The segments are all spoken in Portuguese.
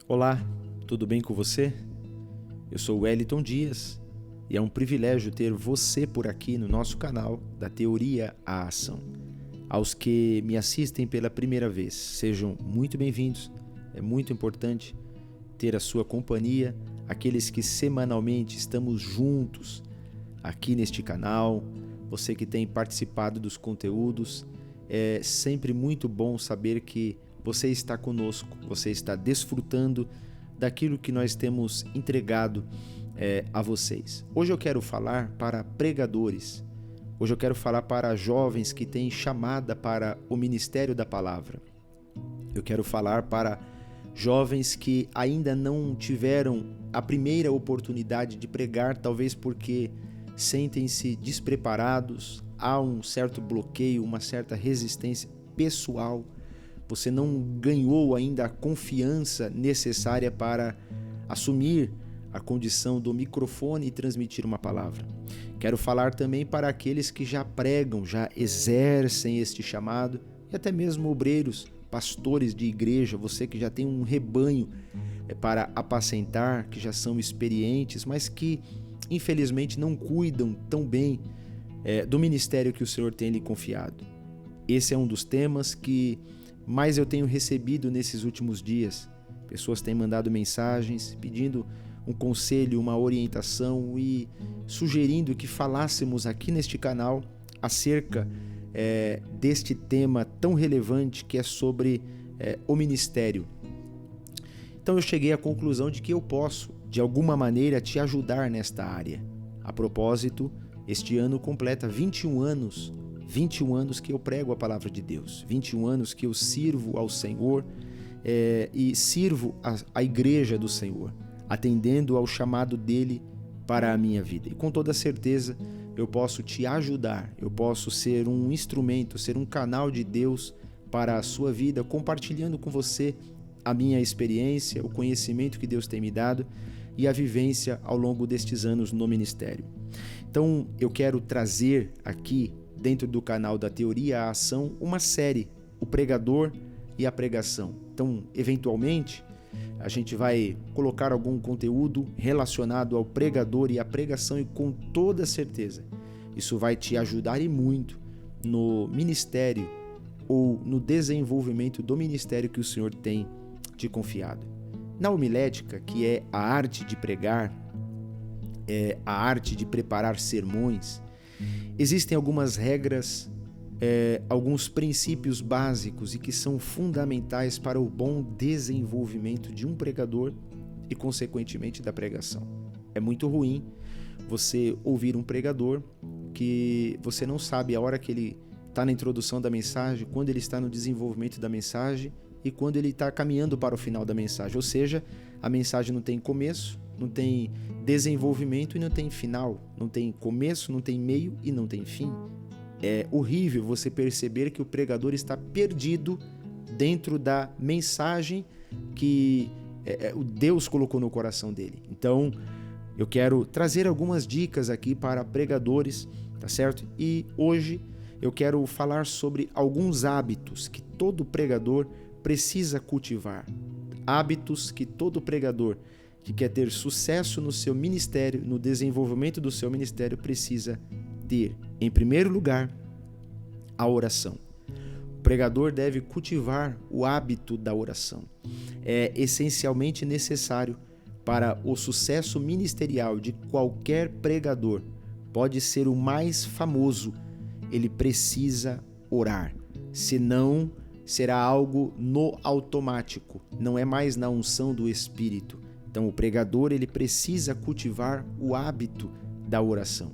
Olá, tudo bem com você? Eu sou Wellington Dias e é um privilégio ter você por aqui no nosso canal da Teoria à Ação. Aos que me assistem pela primeira vez, sejam muito bem-vindos. É muito importante ter a sua companhia, aqueles que semanalmente estamos juntos aqui neste canal, você que tem participado dos conteúdos. É sempre muito bom saber que você está conosco, você está desfrutando daquilo que nós temos entregado a vocês. Hoje eu quero falar para pregadores, hoje eu quero falar para jovens que têm chamada para o ministério da palavra. Eu quero falar para jovens que ainda não tiveram a primeira oportunidade de pregar, talvez porque sentem-se despreparados, há um certo bloqueio, uma certa resistência pessoal. Você não ganhou ainda a confiança necessária para assumir a condição do microfone e transmitir uma palavra. Quero falar também para aqueles que já pregam, já exercem este chamado, e até mesmo obreiros, pastores de igreja, você que já tem um rebanho para apacentar, que já são experientes, mas que infelizmente não cuidam tão bem do ministério que o Senhor tem lhe confiado. Esse é um dos temas que mais eu tenho recebido nesses últimos dias. Pessoas têm mandado mensagens pedindo um conselho, uma orientação e sugerindo que falássemos aqui neste canal acerca deste tema tão relevante que é sobre o ministério. Então eu cheguei à conclusão de que eu posso, de alguma maneira, te ajudar nesta área. A propósito, este ano completa 21 anos que eu prego a palavra de Deus, 21 anos que eu sirvo ao Senhor e sirvo a igreja do Senhor, atendendo ao chamado dele para a minha vida. E com toda certeza eu posso te ajudar, eu posso ser um instrumento, ser um canal de Deus para a sua vida, compartilhando com você a minha experiência, o conhecimento que Deus tem me dado e a vivência ao longo destes anos no ministério. Então eu quero trazer aqui dentro do canal da Teoria à Ação, uma série, o pregador e a pregação. Então, eventualmente, a gente vai colocar algum conteúdo relacionado ao pregador e à pregação e com toda certeza, isso vai te ajudar e muito no ministério ou no desenvolvimento do ministério que o Senhor tem te confiado. Na homilética, que é a arte de pregar, a arte de preparar sermões, existem algumas regras, alguns princípios básicos e que são fundamentais para o bom desenvolvimento de um pregador e, consequentemente, da pregação. É muito ruim você ouvir um pregador que você não sabe a hora que ele está na introdução da mensagem, quando ele está no desenvolvimento da mensagem e quando ele está caminhando para o final da mensagem. Ou seja, a mensagem não tem começo, não tem desenvolvimento e não tem final, não tem começo, não tem meio e não tem fim. É horrível você perceber que o pregador está perdido dentro da mensagem que Deus colocou no coração dele. Então, eu quero trazer algumas dicas aqui para pregadores, tá certo? E hoje eu quero falar sobre alguns hábitos que todo pregador precisa cultivar. Hábitos que todo pregador que quer ter sucesso no seu ministério, no desenvolvimento do seu ministério, precisa ter. Em primeiro lugar, a oração. O pregador deve cultivar o hábito da oração. É essencialmente necessário para o sucesso ministerial de qualquer pregador. Pode ser o mais famoso, ele precisa orar. Senão, será algo no automático, não é mais na unção do Espírito. Então, o pregador ele precisa cultivar o hábito da oração.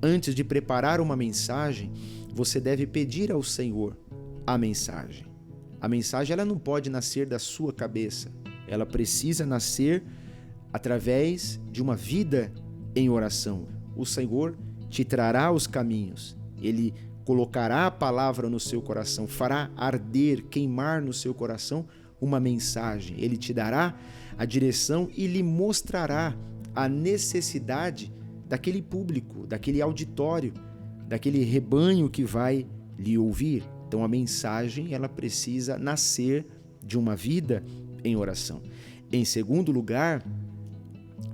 Antes de preparar uma mensagem, você deve pedir ao Senhor a mensagem. A mensagem ela não pode nascer da sua cabeça, ela precisa nascer através de uma vida em oração. O Senhor te trará os caminhos, Ele colocará a palavra no seu coração, fará arder, queimar no seu coração uma mensagem. Ele te dará a direção e lhe mostrará a necessidade daquele público, daquele auditório, daquele rebanho que vai lhe ouvir. Então a mensagem ela precisa nascer de uma vida em oração. Em segundo lugar,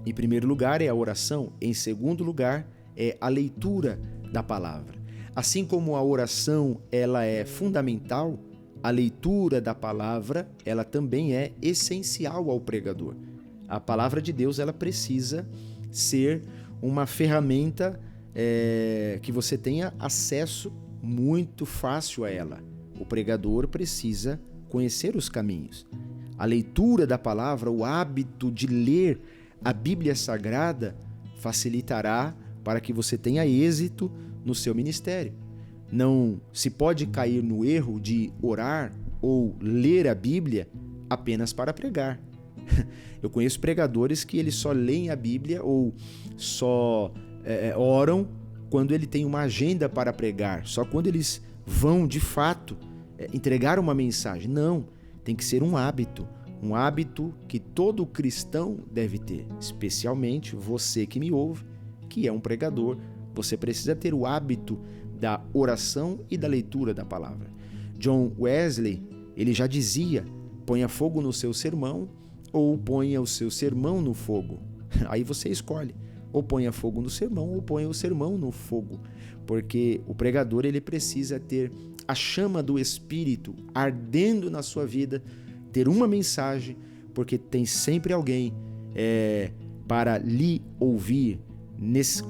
em primeiro lugar é a oração, em segundo lugar é a leitura da palavra. Assim como a oração ela é fundamental, a leitura da palavra ela também é essencial ao pregador. A palavra de Deus ela precisa ser uma ferramenta que você tenha acesso muito fácil a ela. O pregador precisa conhecer os caminhos. A leitura da palavra, o hábito de ler a Bíblia Sagrada facilitará para que você tenha êxito no seu ministério. Não se pode cair no erro de orar ou ler a Bíblia apenas para pregar. Eu conheço pregadores que eles só leem a Bíblia ou só oram quando ele tem uma agenda para pregar, só quando eles vão de fato entregar uma mensagem. Não, tem que ser um hábito que todo cristão deve ter, especialmente você que me ouve, que é um pregador. Você precisa ter o hábito da oração e da leitura da palavra. John Wesley, ele já dizia: ponha fogo no seu sermão ou ponha o seu sermão no fogo. Aí você escolhe, ou ponha fogo no sermão ou ponha o sermão no fogo, porque o pregador ele precisa ter a chama do Espírito ardendo na sua vida, ter uma mensagem, porque tem sempre alguém para lhe ouvir,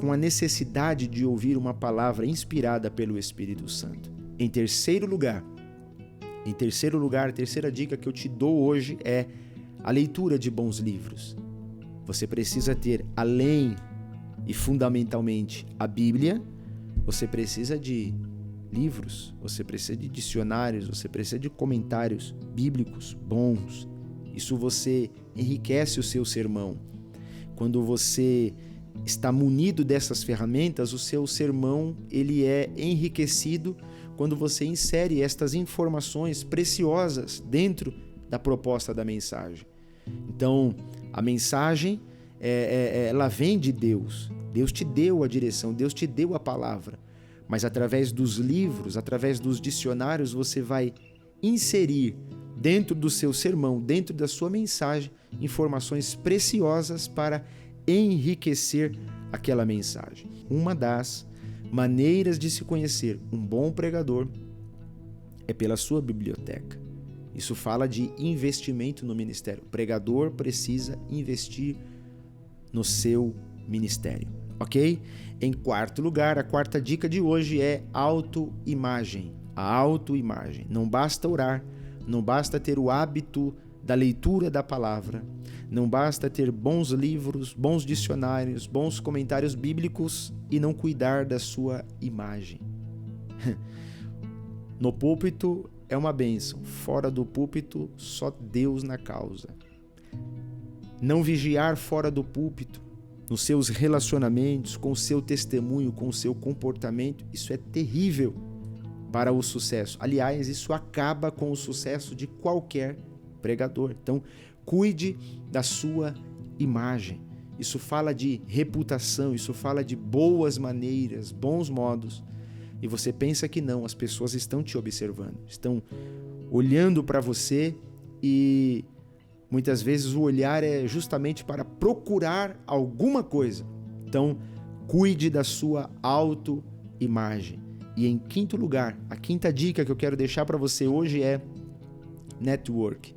com a necessidade de ouvir uma palavra inspirada pelo Espírito Santo. Em terceiro lugar, a terceira dica que eu te dou hoje é a leitura de bons livros. Você precisa ter, além e fundamentalmente a Bíblia, você precisa de livros, você precisa de dicionários, você precisa de comentários bíblicos bons. Isso você enriquece o seu sermão. Quando você está munido dessas ferramentas, o seu sermão ele é enriquecido quando você insere estas informações preciosas dentro da proposta da mensagem. Então, a mensagem ela vem de Deus. Deus te deu a direção, Deus te deu a palavra. Mas através dos livros, através dos dicionários, você vai inserir dentro do seu sermão, dentro da sua mensagem, informações preciosas para enriquecer aquela mensagem. Uma das maneiras de se conhecer um bom pregador é pela sua biblioteca. Isso fala de investimento no ministério. O pregador precisa investir no seu ministério, ok? Em quarto lugar, a quarta dica de hoje é autoimagem. A autoimagem. Não basta orar, não basta ter o hábito da leitura da palavra, não basta ter bons livros, bons dicionários, bons comentários bíblicos e não cuidar da sua imagem. No púlpito é uma bênção, fora do púlpito só Deus na causa. Não vigiar fora do púlpito, nos seus relacionamentos, com o seu testemunho, com o seu comportamento, isso é terrível para o sucesso. Aliás, isso acaba com o sucesso de qualquer pregador. Então, cuide da sua imagem. Isso fala de reputação, isso fala de boas maneiras, bons modos. E você pensa que não, as pessoas estão te observando, estão olhando para você e muitas vezes o olhar é justamente para procurar alguma coisa. Então, cuide da sua autoimagem. E em quinto lugar, a quinta dica que eu quero deixar para você hoje é network.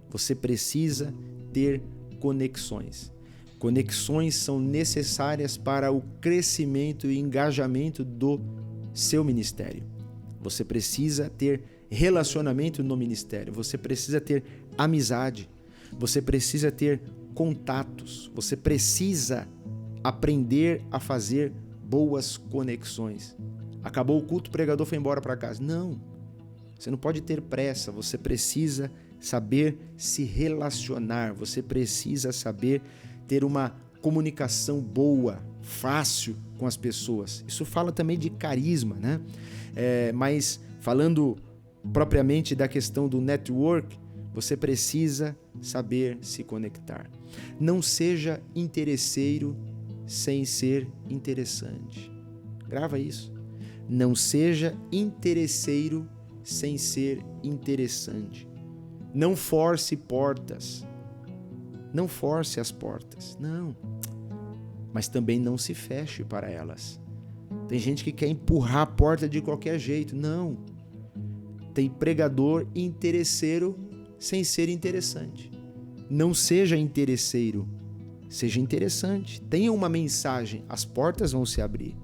Você precisa ter conexões. Conexões são necessárias para o crescimento e engajamento do seu ministério. Você precisa ter relacionamento no ministério. Você precisa ter amizade. Você precisa ter contatos. Você precisa aprender a fazer boas conexões. Acabou o culto, o pregador foi embora para casa. Não. Você não pode ter pressa. Você precisa saber se relacionar. Você precisa saber ter uma comunicação boa, fácil com as pessoas. Isso fala também de carisma, né? Mas falando propriamente da questão do network, você precisa saber se conectar. Não seja interesseiro sem ser interessante. Grava isso. Não seja interesseiro sem ser interessante. Não force portas. Não force as portas, não. Mas também não se feche para elas. Tem gente que quer empurrar a porta de qualquer jeito, não. Tem pregador interesseiro sem ser interessante. Não seja interesseiro, seja interessante. Tenha uma mensagem, as portas vão se abrir.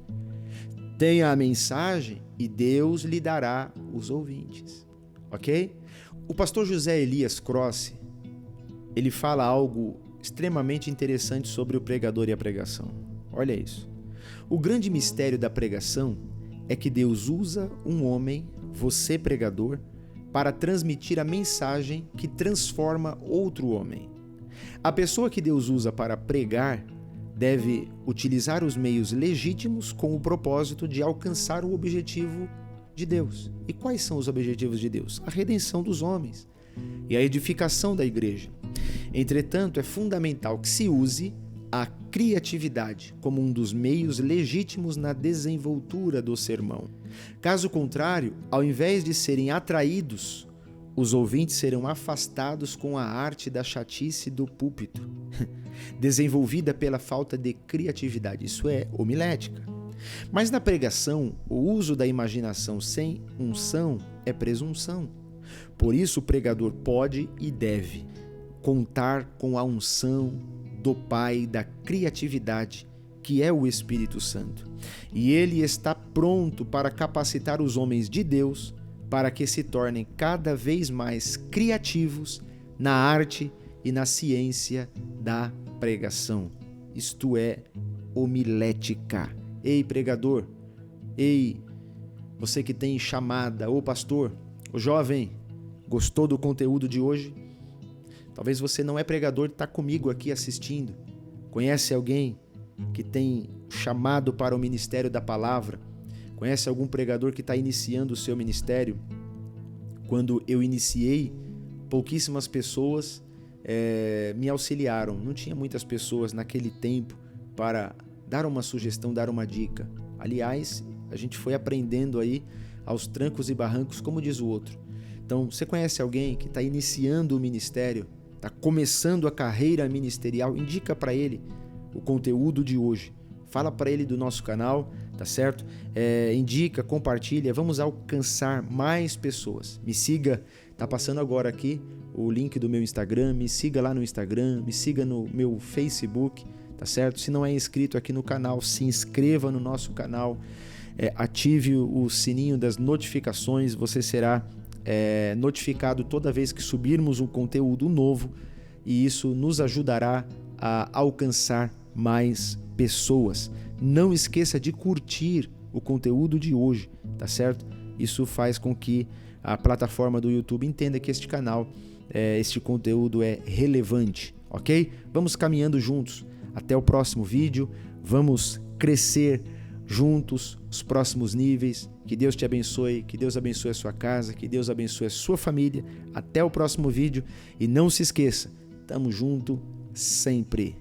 Tenha a mensagem e Deus lhe dará os ouvintes, ok? O pastor José Elias Crossi, ele fala algo extremamente interessante sobre o pregador e a pregação. Olha isso. O grande mistério da pregação é que Deus usa um homem, você pregador, para transmitir a mensagem que transforma outro homem. A pessoa que Deus usa para pregar deve utilizar os meios legítimos com o propósito de alcançar o objetivo de Deus. E quais são os objetivos de Deus? A redenção dos homens e a edificação da igreja. Entretanto, é fundamental que se use a criatividade como um dos meios legítimos na desenvoltura do sermão. Caso contrário, ao invés de serem atraídos, os ouvintes serão afastados com a arte da chatice do púlpito, desenvolvida pela falta de criatividade, isso é, homilética. Mas na pregação, o uso da imaginação sem unção é presunção. Por isso, o pregador pode e deve contar com a unção do Pai da criatividade, que é o Espírito Santo. E ele está pronto para capacitar os homens de Deus para que se tornem cada vez mais criativos na arte e na ciência da pregação. Isto é, homilética. Ei, pregador, ei, você que tem chamada, ô pastor, ô jovem, gostou do conteúdo de hoje? Talvez você não é pregador e está comigo aqui assistindo. Conhece alguém que tem chamado para o ministério da palavra? Conhece algum pregador que está iniciando o seu ministério? Quando eu iniciei, pouquíssimas pessoas me auxiliaram. Não tinha muitas pessoas naquele tempo para dar uma sugestão, dar uma dica. Aliás, a gente foi aprendendo aí aos trancos e barrancos, como diz o outro. Então, você conhece alguém que está iniciando o ministério, está começando a carreira ministerial? Indica para ele o conteúdo de hoje. Fala para ele do nosso canal, tá certo? Indica, compartilha, vamos alcançar mais pessoas. Me siga, tá passando agora aqui o link do meu Instagram, me siga lá no Instagram, me siga no meu Facebook, tá certo? Se não é inscrito aqui no canal, se inscreva no nosso canal, ative o sininho das notificações, você será notificado toda vez que subirmos um conteúdo novo e isso nos ajudará a alcançar mais pessoas. Não esqueça de curtir o conteúdo de hoje, tá certo? Isso faz com que a plataforma do YouTube entenda que este canal, este conteúdo é relevante, ok? Vamos caminhando juntos. Até o próximo vídeo. Vamos crescer juntos os próximos níveis. Que Deus te abençoe, que Deus abençoe a sua casa, que Deus abençoe a sua família. Até o próximo vídeo e não se esqueça, tamo junto sempre.